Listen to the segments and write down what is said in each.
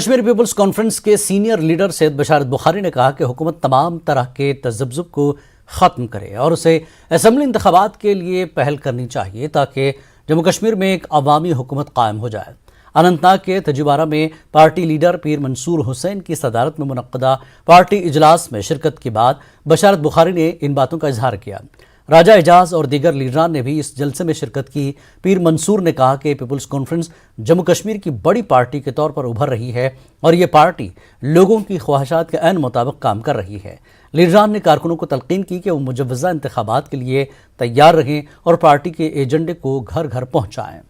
Kashmir Peoples conference کے senior leader سید بشارت بخاری نے کہا کہ حکومت تمام طرح کے تذبذب کو ختم کرے اور اسے اسمبلی انتخابات کے لیے پہل کرنی چاہیے تاکہ جموں کشمیر میں ایک عوامی حکومت قائم ہو جائے۔ اننت ناگ کے تجیوارہ میں پارٹی لیڈر پیر منصور حسین کی صدارت میں منعقدہ پارٹی اجلاس میں شرکت کے بعد بشارت بخاری نے ان باتوں کا اظہار کیا۔ راجہ اعجاز اور دیگر لیڈران نے بھی اس جلسے میں شرکت کی۔ پیر منصور نے کہا کہ پیپلز کانفرنس جموں کشمیر کی بڑی پارٹی کے طور پر ابھر رہی ہے اور یہ پارٹی لوگوں کی خواہشات کے عین مطابق کام کر رہی ہے۔ لیڈران نے کارکنوں کو تلقین کی کہ وہ مجوزہ انتخابات کے لیے تیار رہیں اور پارٹی کے ایجنڈے کو گھر گھر پہنچائیں۔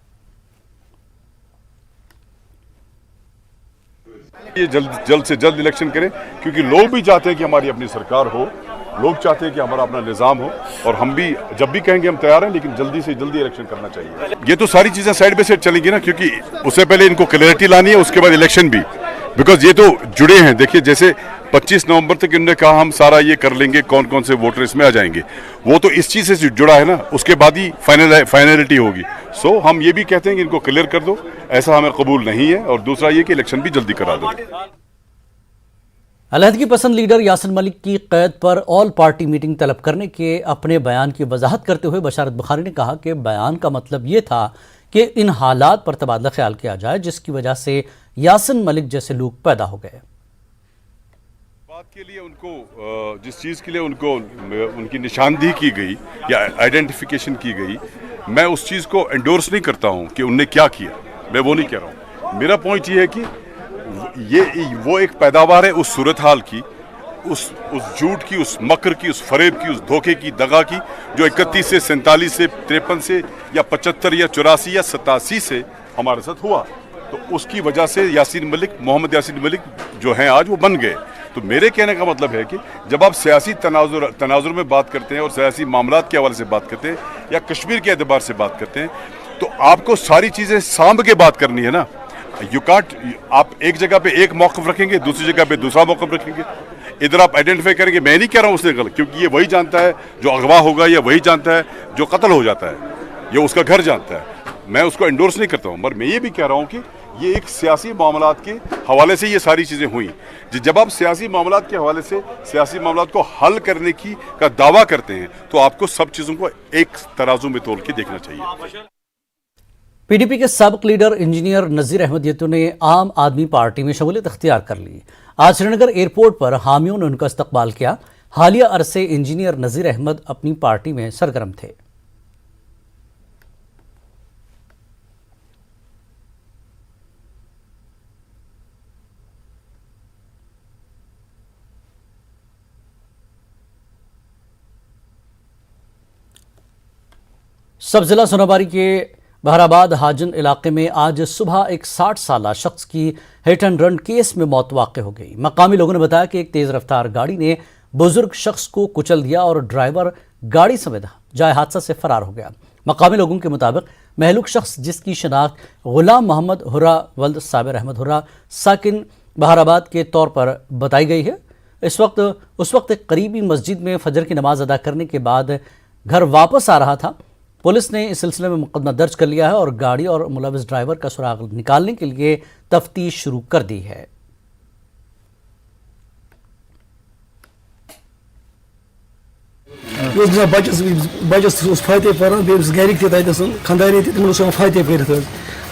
یہ جلد سے جلد الیکشن کریں کیونکہ لوگ بھی چاہتے ہیں کہ ہماری اپنی سرکار ہو، لوگ چاہتے ہیں کہ ہمارا اپنا نظام ہو، اور ہم بھی جب بھی کہیں گے ہم تیار ہیں، لیکن جلدی سے جلدی الیکشن کرنا چاہیے۔ یہ تو ساری چیزیں سائیڈ بائی سائیڈ چلیں گی نا، کیونکہ اس سے پہلے ان کو کلیئرٹی لانی ہے، اس کے بعد الیکشن بھی، بیکاز یہ تو جڑے ہیں۔ دیکھیے جیسے 25 نومبر تک انہوں نے کہا ہم سارا یہ کر لیں گے، کون کون سے ووٹر اس میں آ جائیں گے، وہ تو اس چیز سے جڑا ہے نا، اس کے بعد ہی فائنلٹی ہوگی۔ سو ہم یہ بھی کہتے ہیں کہ ان کو کلیئر کر دو، ایسا ہمیں قبول نہیں ہے، اور دوسرا یہ کہ الیکشن بھی جلدی کرا دو۔ علیحدگی پسند لیڈر یاسین ملک کی قید پر آل پارٹی میٹنگ طلب کرنے کے اپنے بیان کی وضاحت کرتے ہوئے بشارت بخاری نے کہا کہ بیان کا مطلب یہ تھا کہ ان حالات پر تبادلہ خیال کیا جائے جس کی وجہ سے یاسین ملک جیسے لوگ پیدا ہو گئے۔ بات کے لیے ان کو جس چیز کے لیے ان کو ان کی نشاندہی کی گئی یا آئیڈینٹیفیکیشن کی گئی، میں اس چیز کو انڈورس نہیں کرتا ہوں کہ ان نے کیا کیا، میں وہ نہیں کہہ رہا ہوں۔ میرا پوائنٹ یہ ہے کہ وہ ایک پیداوار ہے اس صورتحال کی، اس جھوٹ کی، اس مکر کی، اس فریب کی، اس دھوکے کی، دغا کی، جو 31 سے 47 سے 53 سے یا 75 یا 84 یا 87 سے ہمارے ساتھ ہوا۔ تو اس کی وجہ سے یاسین ملک، محمد یاسین ملک جو ہیں آج وہ بن گئے۔ تو میرے کہنے کا مطلب ہے کہ جب آپ سیاسی تناظر میں بات کرتے ہیں اور سیاسی معاملات کے حوالے سے بات کرتے ہیں یا کشمیر کے اعتبار سے بات کرتے ہیں، تو آپ کو ساری چیزیں سانبھ کے بات کرنی ہے نا۔ آپ ایک جگہ پہ ایک موقف رکھیں گے، دوسری جگہ پہ دوسرا موقف رکھیں گے، ادھر آپ آئیڈینٹیفائی کریں گے، میں نہیں کہہ رہا ہوں اس نے غلط، کیونکہ یہ وہی جانتا ہے جو اغوا ہوگا، یا وہی جانتا ہے جو قتل ہو جاتا ہے، یہ اس کا گھر جانتا ہے۔ میں اس کو انڈورس نہیں کرتا ہوں، مگر میں یہ بھی کہہ رہا ہوں کہ یہ ایک سیاسی معاملات کے حوالے سے یہ ساری چیزیں ہوئیں۔ جب آپ سیاسی معاملات کے حوالے سے سیاسی معاملات کو حل کرنے کا دعویٰ کرتے ہیں تو آپ کو سب چیزوں کو ایک ترازو میں تول کے دیکھنا چاہیے۔ پی ڈی پی کے سابق لیڈر انجینئر نذیر احمد یتو نے عام آدمی پارٹی میں شمولیت اختیار کر لی۔ آج سری نگر ایئرپورٹ پر حامیوں نے ان کا استقبال کیا۔ حالیہ عرصے انجینئر نذیر احمد اپنی پارٹی میں سرگرم تھے۔ سب ضلع سوناباری کے بہرآباد حاجن علاقے میں آج صبح ایک 60 سالہ شخص کی ہٹ اینڈ رن کیس میں موت واقع ہو گئی۔ مقامی لوگوں نے بتایا کہ ایک تیز رفتار گاڑی نے بزرگ شخص کو کچل دیا اور ڈرائیور گاڑی سمیت جائے حادثہ سے فرار ہو گیا۔ مقامی لوگوں کے مطابق مہلوک شخص جس کی شناخت غلام محمد ہرا ولد صابر احمد ہرا ساکن بہرآباد کے طور پر بتائی گئی ہے، اس وقت ایک قریبی مسجد میں فجر کی نماز ادا کرنے کے بعد گھر واپس آ رہا تھا۔ پولیس نے اس سلسلے میں مقدمہ درج کر لیا ہے اور گاڑی اور ملوث ڈرائیور کا سراغ نکالنے کے لیے تفتیش شروع کر دی ہے۔ بچس فاتح پران بیس گرک تتن خاندان تم فاتح کرت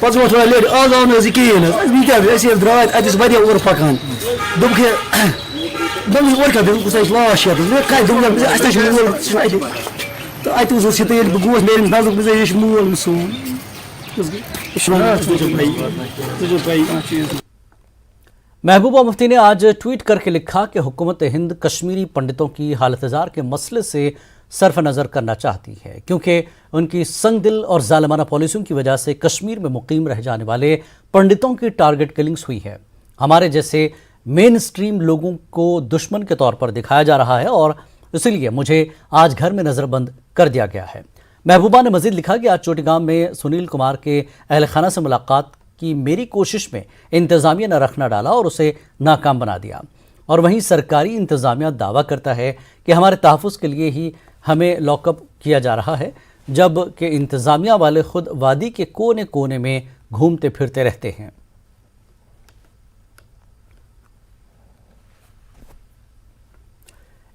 پہ تھوڑا لیٹ آز آو نا کہین کیا درائے اتس واریاہ اور پکان دوپک اور کیا لاش تو ات گوس میرے نظر یہ مول سون۔ محبوبہ مفتی نے آج ٹویٹ کر کے لکھا کہ حکومت ہند کشمیری پنڈتوں کی حالت زار کے مسئلے سے صرف نظر کرنا چاہتی ہے کیونکہ ان کی سنگ دل اور ظالمانہ پالیسیوں کی وجہ سے کشمیر میں مقیم رہ جانے والے پنڈتوں کی ٹارگٹ کلنگز ہوئی ہے۔ ہمارے جیسے مین اسٹریم لوگوں کو دشمن کے طور پر دکھایا جا رہا ہے اور اسی لیے مجھے آج گھر میں نظر بند کر دیا گیا ہے۔ محبوبہ نے مزید لکھا کہ آج چوٹی گام میں سنیل کمار کے اہل خانہ سے ملاقات کی میری کوشش میں انتظامیہ نے رخ نہ ڈالا اور اسے ناکام بنا دیا، اور وہیں سرکاری انتظامیہ دعویٰ کرتا ہے کہ ہمارے تحفظ کے لیے ہی ہمیں لاک اپ کیا جا رہا ہے، جب کہ انتظامیہ والے خود وادی کے کونے کونے میں گھومتے پھرتے رہتے ہیں۔